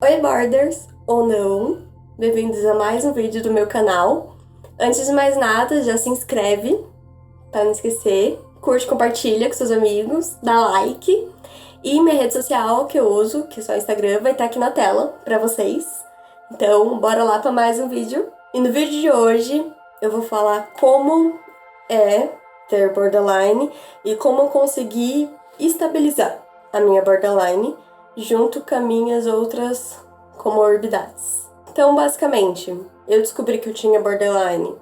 Oi, Borders, ou não, bem-vindos a mais um vídeo do meu canal. Antes de mais nada, já se inscreve, para não esquecer, curte, compartilha com seus amigos, dá like. E minha rede social que eu uso, que é só o Instagram, vai estar aqui na tela para vocês. Então, bora lá para mais um vídeo. E no vídeo de hoje, eu vou falar como é ter borderline e como eu consegui estabilizar a minha borderline junto com as minhas outras comorbidades. Então, basicamente, eu descobri que eu tinha borderline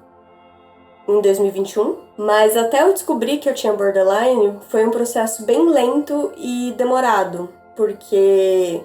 em 2021, mas até eu descobrir que eu tinha borderline foi um processo bem lento e demorado, porque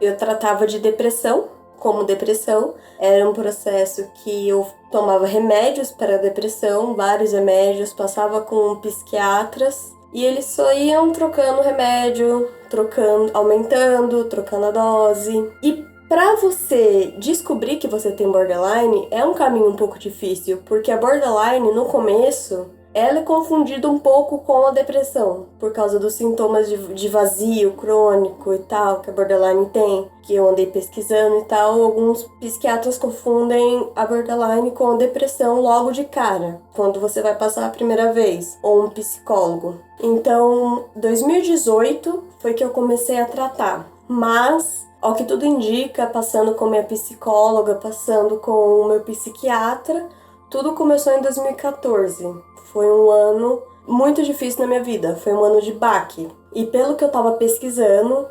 eu tratava de depressão como depressão. Era um processo que eu tomava remédios para a depressão, vários remédios, passava com psiquiatras e eles só iam trocando remédio, trocando, aumentando, trocando a dose. E para você descobrir que você tem borderline é um caminho um pouco difícil, porque a borderline no começo ela é confundida um pouco com a depressão, por causa dos sintomas de vazio crônico e tal, que a borderline tem, que eu andei pesquisando e tal. Alguns psiquiatras confundem a borderline com a depressão logo de cara, quando você vai passar a primeira vez, ou um psicólogo. Então, 2018 foi que eu comecei a tratar, mas ao que tudo indica, passando com minha psicóloga, passando com o meu psiquiatra, tudo começou em 2014. Foi um ano muito difícil na minha vida, foi um ano de baque. E pelo que eu tava pesquisando,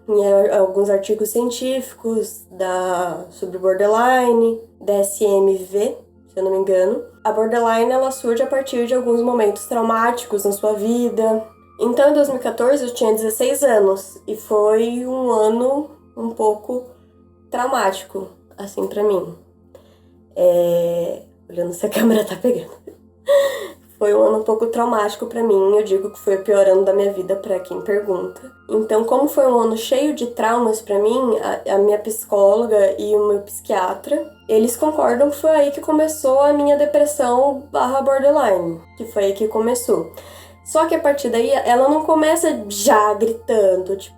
em alguns artigos científicos sobre borderline, DSM-V, se eu não me engano, a borderline ela surge a partir de alguns momentos traumáticos na sua vida. Então, em 2014, eu tinha 16 anos e foi um ano um pouco traumático, assim, pra mim. Olhando se a câmera tá pegando. Foi um ano um pouco traumático pra mim, eu digo que foi o pior ano da minha vida pra quem pergunta. Então, como foi um ano cheio de traumas pra mim, a minha psicóloga e o meu psiquiatra, eles concordam que foi aí que começou a minha depressão / borderline, que foi aí que começou. Só que a partir daí, ela não começa já gritando, tipo,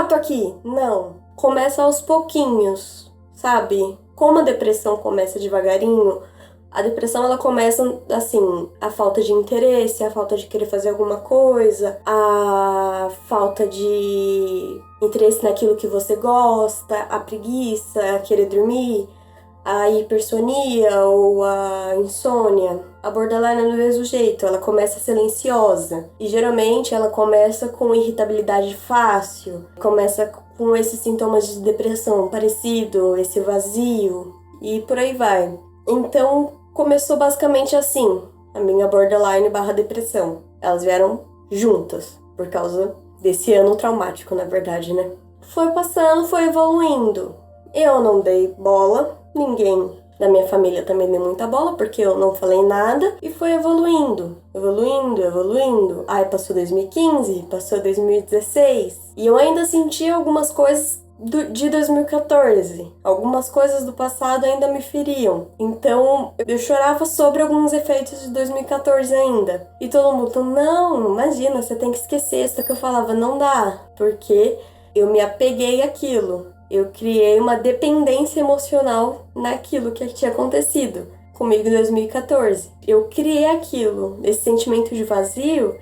tô aqui. Não. Começa aos pouquinhos, sabe? Como a depressão começa devagarinho, a depressão ela começa assim, a falta de interesse, a falta de querer fazer alguma coisa, a falta de interesse naquilo que você gosta, a preguiça, a querer dormir, a hipersonia ou a insônia. A borderline é do mesmo jeito, ela começa silenciosa e geralmente ela começa com irritabilidade fácil, começa com esses sintomas de depressão parecido, esse vazio e por aí vai. Então começou basicamente assim, a minha borderline / depressão. Elas vieram juntas por causa desse ano traumático, na verdade, né? Foi passando, foi evoluindo. Eu não dei bola, ninguém da minha família também deu muita bola, porque eu não falei nada, e foi evoluindo, evoluindo, evoluindo. Aí passou 2015, passou 2016, e eu ainda sentia algumas coisas de 2014. Algumas coisas do passado ainda me feriam. Então, eu chorava sobre alguns efeitos de 2014 ainda. E todo mundo, não, imagina, você tem que esquecer. Só que eu falava, não dá, porque eu me apeguei àquilo. Eu criei uma dependência emocional naquilo que tinha acontecido comigo em 2014. Eu criei aquilo, esse sentimento de vazio,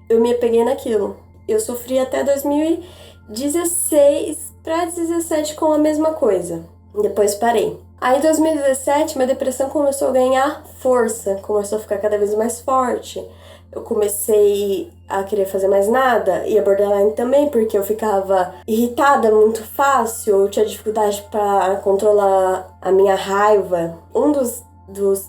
eu me apeguei naquilo. Eu sofri até 2016 para 17 com a mesma coisa. Depois parei. Aí em 2017 minha depressão começou a ganhar força, começou a ficar cada vez mais forte. Eu comecei a querer fazer mais nada, e a borderline também, porque eu ficava irritada muito fácil, eu tinha dificuldade para controlar a minha raiva.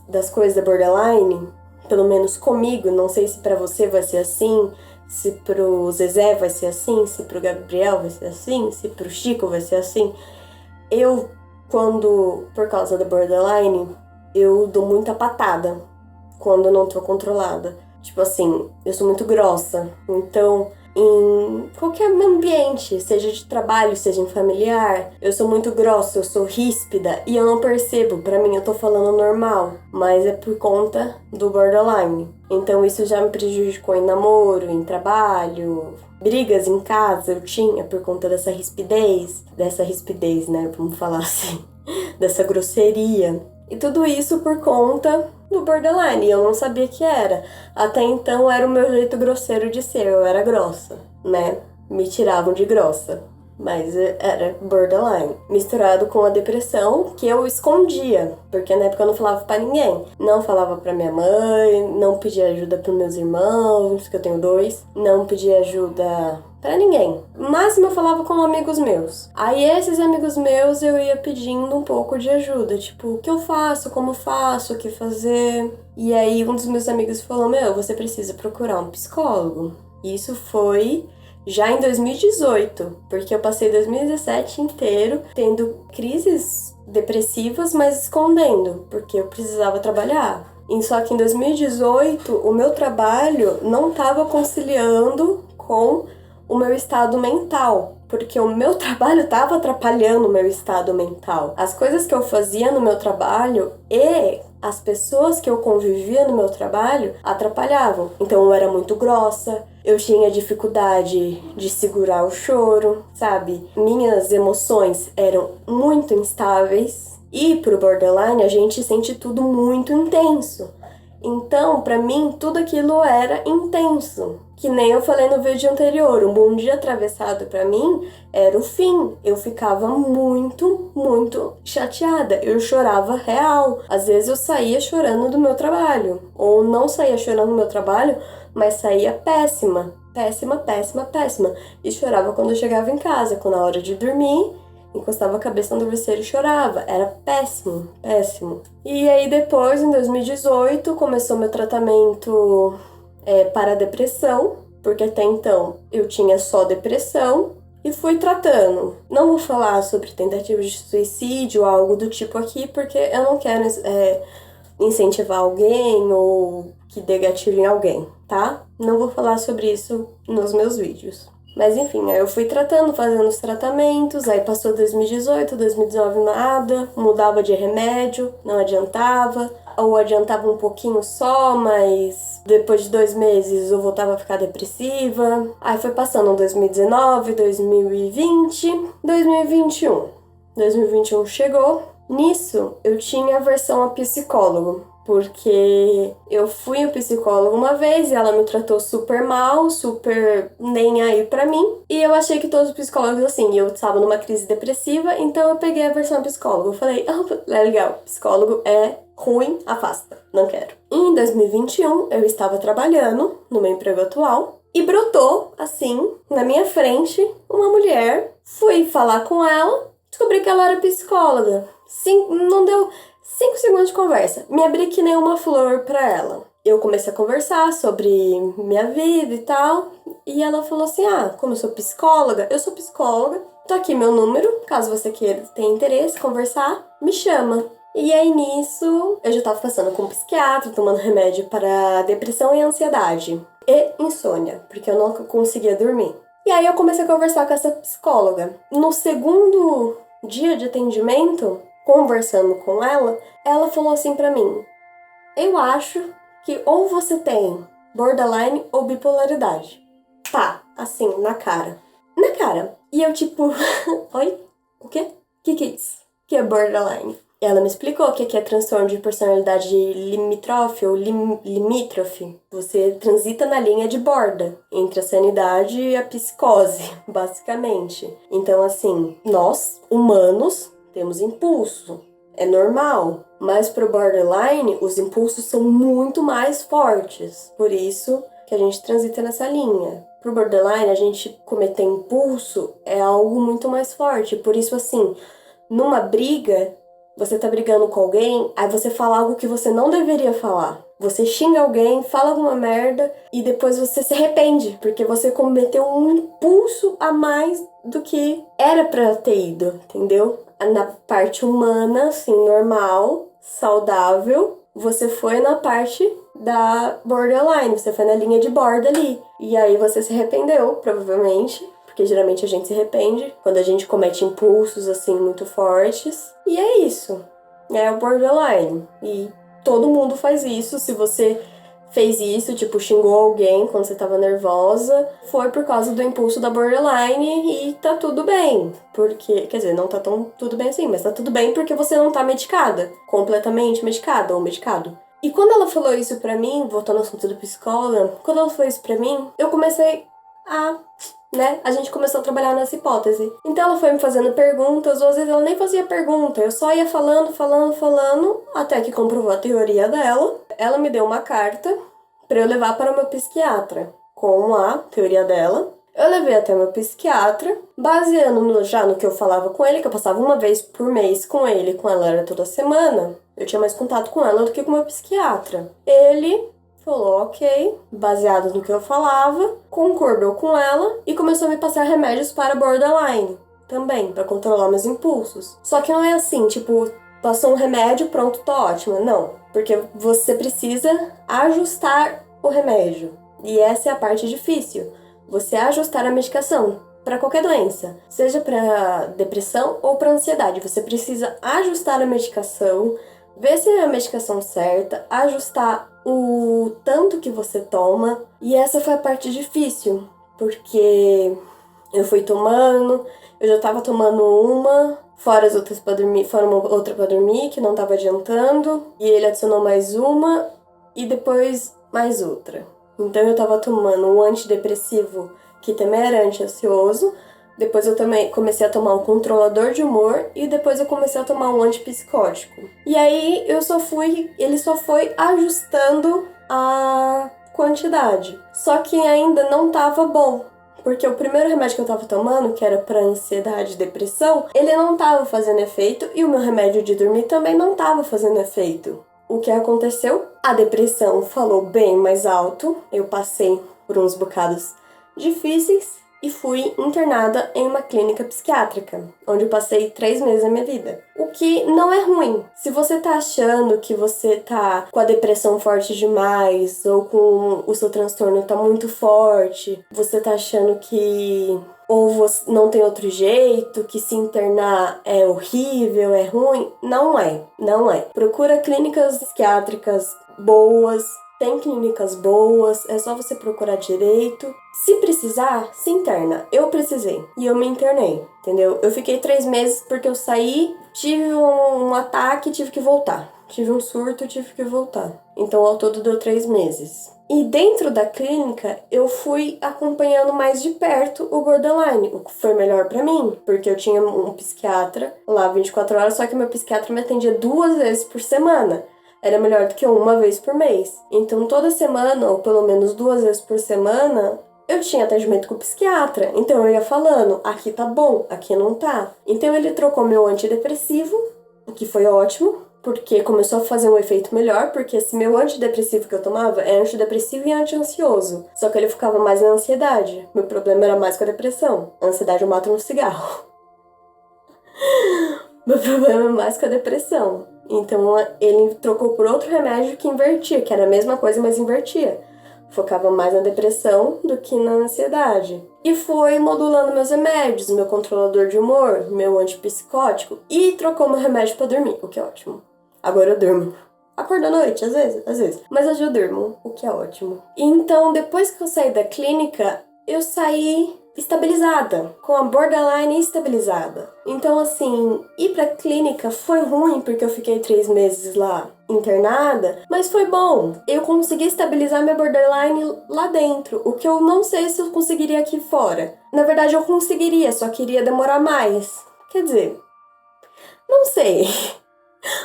Das coisas da borderline, pelo menos comigo, não sei se para você vai ser assim, se pro Zezé vai ser assim, se pro Gabriel vai ser assim, se pro Chico vai ser assim. Por causa da borderline, eu dou muita patada quando eu não tô controlada. Tipo assim, eu sou muito grossa, então em qualquer ambiente, seja de trabalho, seja em familiar. Eu sou muito grossa, eu sou ríspida e eu não percebo. Pra mim, eu tô falando normal, mas é por conta do borderline. Então isso já me prejudicou em namoro, em trabalho, brigas em casa eu tinha por conta dessa rispidez, né? Vamos falar assim, dessa grosseria. E tudo isso por conta do borderline, e eu não sabia que era. Até então era o meu jeito grosseiro de ser, eu era grossa, né? Me tiravam de grossa, mas era borderline. Misturado com a depressão que eu escondia, porque na época eu não falava pra ninguém. Não falava pra minha mãe, não pedia ajuda pros meus irmãos, que eu tenho 2, não pedia ajuda pra ninguém. No máximo eu falava com amigos meus. Aí esses amigos meus eu ia pedindo um pouco de ajuda, tipo, o que eu faço, como faço, o que fazer. E aí um dos meus amigos falou, você precisa procurar um psicólogo. Isso foi já em 2018, porque eu passei 2017 inteiro tendo crises depressivas, mas escondendo, porque eu precisava trabalhar. E só que em 2018 o meu trabalho não estava conciliando com o meu estado mental, porque o meu trabalho estava atrapalhando o meu estado mental. As coisas que eu fazia no meu trabalho e as pessoas que eu convivia no meu trabalho atrapalhavam. Então eu era muito grossa, eu tinha dificuldade de segurar o choro, sabe? Minhas emoções eram muito instáveis. E pro borderline a gente sente tudo muito intenso. Então, pra mim, tudo aquilo era intenso. Que nem eu falei no vídeo anterior, um bom dia atravessado pra mim era o fim. Eu ficava muito, muito chateada. Eu chorava real. Às vezes eu saía chorando do meu trabalho. Ou não saía chorando do meu trabalho, mas saía péssima. Péssima, péssima, péssima. E chorava quando eu chegava em casa, quando na hora de dormir, encostava a cabeça no travesseiro e chorava. Era péssimo, péssimo. E aí depois, em 2018, começou meu tratamento para a depressão, porque até então eu tinha só depressão e fui tratando. Não vou falar sobre tentativa de suicídio ou algo do tipo aqui, porque eu não quero incentivar alguém ou que dê gatilho em alguém, tá? Não vou falar sobre isso nos meus vídeos. Mas enfim, aí eu fui tratando, fazendo os tratamentos, aí passou 2018, 2019 nada, mudava de remédio, não adiantava, ou adiantava um pouquinho só, mas depois de 2 meses eu voltava a ficar depressiva. Aí foi passando 2019, 2020, 2021. 2021 chegou, nisso eu tinha aversão a psicólogo. Porque eu fui ao psicólogo uma vez e ela me tratou super mal, super nem aí pra mim. E eu achei que todos os psicólogos, assim, eu estava numa crise depressiva, então eu peguei a versão psicólogo. Eu falei, é legal, psicólogo é ruim, afasta, não quero. Em 2021, eu estava trabalhando no meu emprego atual e brotou, assim, na minha frente, uma mulher. Fui falar com ela, descobri que ela era psicóloga. Sim, não deu 5 segundos de conversa. Me abri que nem uma flor pra ela. Eu comecei a conversar sobre minha vida e tal. E ela falou assim, como eu sou psicóloga, tô aqui meu número, caso você queira, tenha interesse, conversar, me chama. E aí nisso, eu já tava passando com um psiquiatra, tomando remédio para depressão e ansiedade. E insônia, porque eu não conseguia dormir. E aí eu comecei a conversar com essa psicóloga. No segundo dia de atendimento, conversando com ela, ela falou assim pra mim, eu acho que ou você tem borderline ou bipolaridade. Tá, assim, na cara. Na cara. E eu tipo, oi? O quê? Que é isso? Que é borderline? Ela me explicou o que é transtorno de personalidade limítrofe ou limítrofe. Você transita na linha de borda entre a sanidade e a psicose, basicamente. Então, assim, nós, humanos, temos impulso, é normal, mas pro borderline os impulsos são muito mais fortes, por isso que a gente transita nessa linha. Pro borderline, a gente cometer impulso é algo muito mais forte, por isso assim, numa briga, você tá brigando com alguém, aí você fala algo que você não deveria falar. Você xinga alguém, fala alguma merda e depois você se arrepende, porque você cometeu um impulso a mais do que era pra ter ido, entendeu? Na parte humana, assim, normal, saudável, você foi na parte da borderline, você foi na linha de borda ali. E aí você se arrependeu, provavelmente, porque geralmente a gente se arrepende quando a gente comete impulsos, assim, muito fortes. E é isso. É o borderline. E todo mundo faz isso. Se você fez isso, tipo, xingou alguém quando você tava nervosa, foi por causa do impulso da borderline e tá tudo bem. Porque, quer dizer, não tá tão tudo bem assim, mas tá tudo bem porque você não tá medicada. Completamente medicada ou medicado. E quando ela falou isso pra mim, voltando ao assunto do psicóloga, quando ela falou isso pra mim, eu comecei a gente começou a trabalhar nessa hipótese. Então ela foi me fazendo perguntas, ou às vezes ela nem fazia pergunta, eu só ia falando, até que comprovou a teoria dela. Ela me deu uma carta pra eu levar para o meu psiquiatra com a teoria dela. Eu levei até meu psiquiatra, baseando já no que eu falava com ele, que eu passava uma vez por mês com ele, com ela era toda semana. Eu tinha mais contato com ela do que com o meu psiquiatra. Ele falou ok, baseado no que eu falava, concordou com ela e começou a me passar remédios para borderline também, para controlar meus impulsos. Só que não é assim, tipo, passou um remédio, pronto, tô ótima. Não, porque você precisa ajustar o remédio. E essa é a parte difícil. Você ajustar a medicação para qualquer doença, seja para depressão ou para ansiedade. Você precisa ajustar a medicação, ver se é a medicação certa, ajustar o tanto que você toma. E essa foi a parte difícil, porque eu fui tomando, eu já tava tomando uma, fora as outras para dormir, fora uma outra para dormir, que não tava adiantando, e ele adicionou mais uma e depois mais outra. Então eu tava tomando um antidepressivo que também era anti-ansioso, depois eu também comecei a tomar um controlador de humor e depois eu comecei a tomar um antipsicótico. E aí ele só foi ajustando a quantidade. Só que ainda não tava bom, porque o primeiro remédio que eu tava tomando, que era pra ansiedade e depressão, ele não tava fazendo efeito e o meu remédio de dormir também não tava fazendo efeito. O que aconteceu? A depressão falou bem mais alto, eu passei por uns bocados difíceis e fui internada em uma clínica psiquiátrica, onde eu passei 3 meses da minha vida. O que não é ruim. Se você tá achando que você tá com a depressão forte demais, ou com o seu transtorno tá muito forte, você tá achando que ou você não tem outro jeito, que se internar é horrível, é ruim, não é. Procura clínicas psiquiátricas boas, tem clínicas boas, é só você procurar direito. Se precisar, se interna. Eu precisei e eu me internei, entendeu? Eu fiquei 3 meses porque eu saí, tive um ataque e tive que voltar. Tive um surto e tive que voltar. Então, ao todo deu 3 meses. E dentro da clínica, eu fui acompanhando mais de perto o borderline, o que foi melhor pra mim, porque eu tinha um psiquiatra lá 24 horas, só que meu psiquiatra me atendia 2 vezes por semana. Era melhor do que uma vez por mês. Então, toda semana, ou pelo menos 2 vezes por semana, eu tinha atendimento com o psiquiatra. Então, eu ia falando, aqui tá bom, aqui não tá. Então, ele trocou meu antidepressivo, o que foi ótimo, porque começou a fazer um efeito melhor, porque esse meu antidepressivo que eu tomava é antidepressivo e anti-ansioso. Só que ele ficava mais na ansiedade. Meu problema era mais com a depressão. A ansiedade eu mato no cigarro. Meu problema é mais com a depressão. Então ele trocou por outro remédio que invertia, que era a mesma coisa, mas invertia. Focava mais na depressão do que na ansiedade. E foi modulando meus remédios, meu controlador de humor, meu antipsicótico, e trocou meu remédio pra dormir, o que é ótimo. Agora eu durmo. Acordo à noite, às vezes. Mas hoje eu durmo, o que é ótimo. Então, depois que eu saí da clínica, eu saí estabilizada, com a borderline estabilizada. Então, assim, ir pra clínica foi ruim porque eu fiquei 3 meses lá internada, mas foi bom. Eu consegui estabilizar minha borderline lá dentro, o que eu não sei se eu conseguiria aqui fora. Na verdade, eu conseguiria, só que iria demorar mais. Quer dizer, não sei.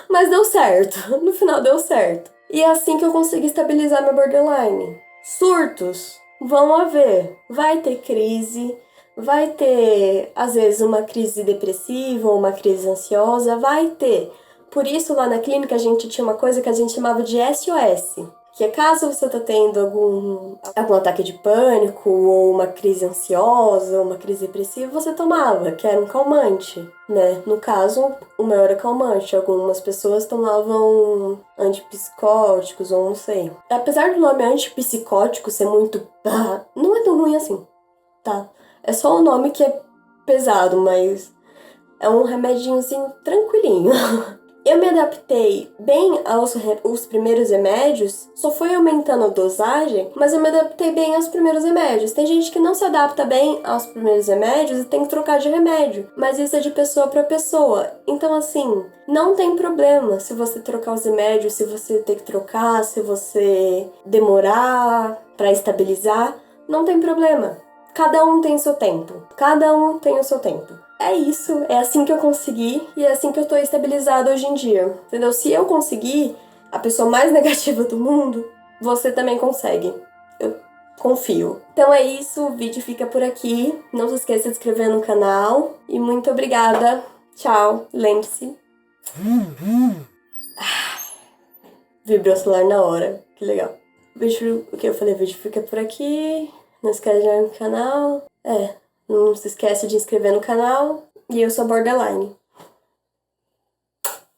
Mas deu certo, no final deu certo. E é assim que eu consegui estabilizar minha borderline. Surtos vão haver, vai ter crise, vai ter, às vezes, uma crise depressiva ou uma crise ansiosa, vai ter. Por isso, lá na clínica, a gente tinha uma coisa que a gente chamava de SOS, Que é caso você tá tendo algum ataque de pânico, ou uma crise ansiosa, ou uma crise depressiva, você tomava, que era um calmante, né? No caso, o meu era calmante. Algumas pessoas tomavam antipsicóticos, ou não sei. Apesar do nome antipsicótico ser muito... não é tão ruim assim, tá? É só o nome que é pesado, mas é um remedinhozinho tranquilinho. Eu me adaptei bem aos primeiros remédios, só foi aumentando a dosagem, mas eu me adaptei bem aos primeiros remédios. Tem gente que não se adapta bem aos primeiros remédios e tem que trocar de remédio, mas isso é de pessoa para pessoa. Então, assim, não tem problema se você trocar os remédios, se você ter que trocar, se você demorar para estabilizar, não tem problema. Cada um tem seu tempo. Cada um tem o seu tempo. É isso, é assim que eu consegui e é assim que eu tô estabilizada hoje em dia. Entendeu? Se eu conseguir, a pessoa mais negativa do mundo, você também consegue. Eu confio. Então é isso, o vídeo fica por aqui. Não se esqueça de se inscrever no canal. E muito obrigada. Tchau. Lembre-se. Vibrou o celular na hora. Que legal. O que eu falei? O vídeo fica por aqui. Não esquece de ir no canal. Não se esquece de inscrever no canal. E eu sou Borderline.